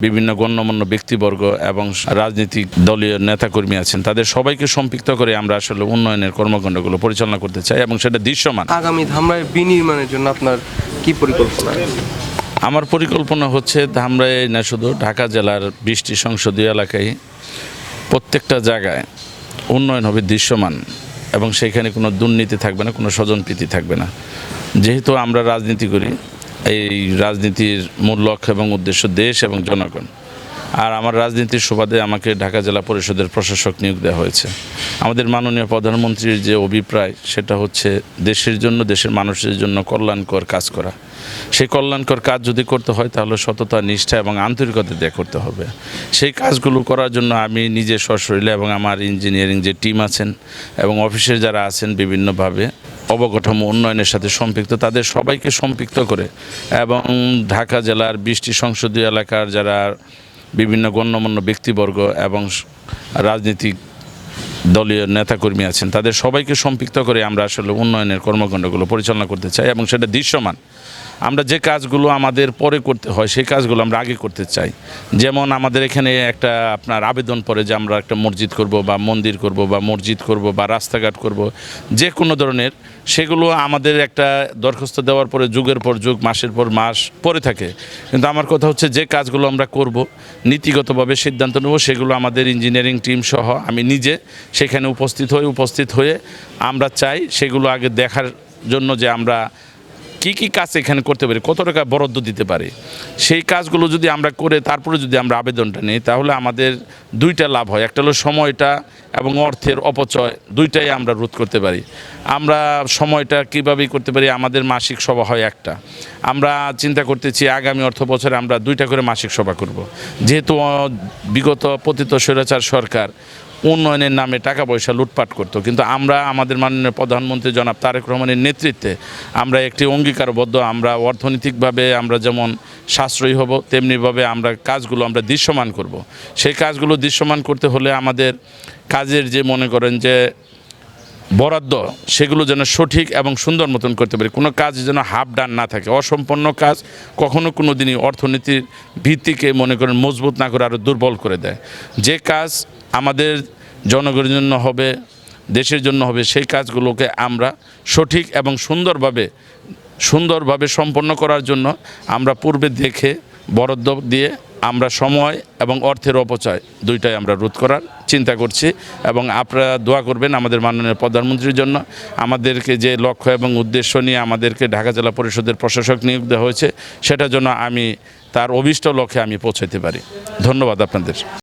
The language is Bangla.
বিভিন্ন গণ্যমান্য ব্যক্তিবর্গ এবং রাজনৈতিক দলীয় নেতাকর্মী আছেন, তাদের সবাইকে সম্পৃক্ত করে আমরা আসলে উন্নয়নের কর্মকাণ্ডগুলো পরিচালনা করতে চাই এবং সেটা দৃশ্যমান। আগামী ধামরাই বিনির্মাণের জন্য আপনার কি পরিকল্পনা? আমার পরিকল্পনা হচ্ছে ধামরাই না শুধু ঢাকা জেলার 20টি সংসদীয় এলাকায় প্রত্যেকটা জায়গায় উন্নয়ন হবে দৃশ্যমান এবং সেখানে কোনো দুর্নীতি থাকবে না, কোনো স্বজনপ্রীতি থাকবে না। যেহেতু আমরা রাজনীতি করি, এই রাজনীতির মূল লক্ষ্য এবং উদ্দেশ্য দেশ এবং জনগণ। আর আমার রাজনীতির সুবাদে আমাকে ঢাকা জেলা পরিষদের প্রশাসক নিয়োগ দেওয়া হয়েছে। আমাদের মাননীয় প্রধানমন্ত্রীর যে অভিপ্রায় সেটা হচ্ছে দেশের জন্য, দেশের মানুষের জন্য কল্যাণকর কাজ করা। সেই কল্যাণকর কাজ যদি করতে হয় তাহলে সততা, নিষ্ঠা এবং আন্তরিকতা দিয়ে করতে হবে। সেই কাজগুলো করার জন্য আমি নিজে সশরীরে এবং আমার ইঞ্জিনিয়ারিং যে টিম আছেন এবং অফিসের যারা আছেন বিভিন্নভাবে অবকাঠামো উন্নয়নের সাথে সম্পৃক্ত, তাদের সবাইকে সম্পৃক্ত করে এবং ঢাকা জেলার 20টি সংসদীয় এলাকার যারা বিভিন্ন গণ্যমান্য ব্যক্তিবর্গ এবং রাজনৈতিক দলীয় নেতাকর্মী আছেন, তাদের সবাইকে সম্পৃক্ত করে আমরা আসলে উন্নয়নের কর্মকাণ্ডগুলো পরিচালনা করতে চাই এবং সেটা দৃশ্যমান। আমরা যে কাজগুলো আমাদের পরে করতে হয় সেই কাজগুলো আমরা আগে করতে চাই। যেমন আমাদের এখানে একটা আপনার আবেদন পড়ে যে আমরা একটা মসজিদ করব বা মন্দির করব বা মসজিদ করব বা রাস্তাঘাট করব, যে কোনো ধরনের, সেগুলো আমাদের একটা দরখাস্ত দেওয়ার পরে যুগের পর যুগ, মাসের পর মাস পরে থাকে। কিন্তু আমার কথা হচ্ছে যে কাজগুলো আমরা করব, নীতিগতভাবে সিদ্ধান্ত নেব, সেগুলো আমাদের ইঞ্জিনিয়ারিং টিম সহ আমি নিজে সেখানে উপস্থিত হয়ে আমরা চাই সেগুলো আগে দেখার জন্য যে আমরা কি কাজ এখানে করতে পারি, কত টাকা বরাদ্দ দিতে পারি। সেই কাজগুলো যদি আমরা করে তারপরে যদি আমরা আবেদনটা নিই তাহলে আমাদের দুইটা লাভ হয়। একটা হলো সময়টা এবং অর্থের অপচয়, দুইটাই আমরা রোধ করতে পারি। আমরা সময়টা কীভাবে করতে পারি, আমাদের মাসিক সভা হয় একটা, আমরা চিন্তা করতেছি আগামী অর্থ বছরে আমরা 2টা করে মাসিক সভা করব। যেহেতু বিগত পতিত স্বৈরাচার সরকার উন্নয়নের নামে টাকা পয়সা লুটপাট করতো, কিন্তু আমরা আমাদের মাননীয় প্রধানমন্ত্রী জনাব তারেক রহমানের নেতৃত্বে আমরা একটি অঙ্গীকারবদ্ধ, আমরা অর্থনৈতিকভাবে আমরা যেমন সাশ্রয়ী হব তেমনিভাবে আমরা কাজগুলো আমরা দৃশ্যমান করব। সেই কাজগুলো দৃশ্যমান করতে হলে আমাদের কাজের যে মনে করেন যে বরাদ্দ, সেগুলো যেন সঠিক এবং সুন্দর মতন করতে পারি। কোনো কাজ যেন হাফ ডান না থাকে, অসম্পন্ন কাজ কখনো কোনো দিনই অর্থনীতির ভিত্তিকে মনে করেন মজবুত না করে আরও দুর্বল করে দেয়। যে কাজ আমাদের জনগণের জন্য হবে, দেশের জন্য হবে, সেই কাজগুলোকে আমরা সঠিক এবং সুন্দরভাবে সম্পন্ন করার জন্য আমরা পূর্বে দেখে বরাদ্দ দিয়ে আমরা সময় এবং অর্থের অপচয় দুইটাই আমরা রোধ করার চিন্তা করছি। এবং আপনারা দোয়া করবেন আমাদের মাননীয় প্রধানমন্ত্রীর জন্য। আমাদেরকে যে লক্ষ্য এবং উদ্দেশ্য নিয়ে আমাদেরকে ঢাকা জেলা পরিষদের প্রশাসক নিয়োগ দেওয়া হয়েছে সেটার জন্য আমি তার অভীষ্ট লক্ষ্যে আমি পৌঁছাতে পারি। ধন্যবাদ আপনাদের।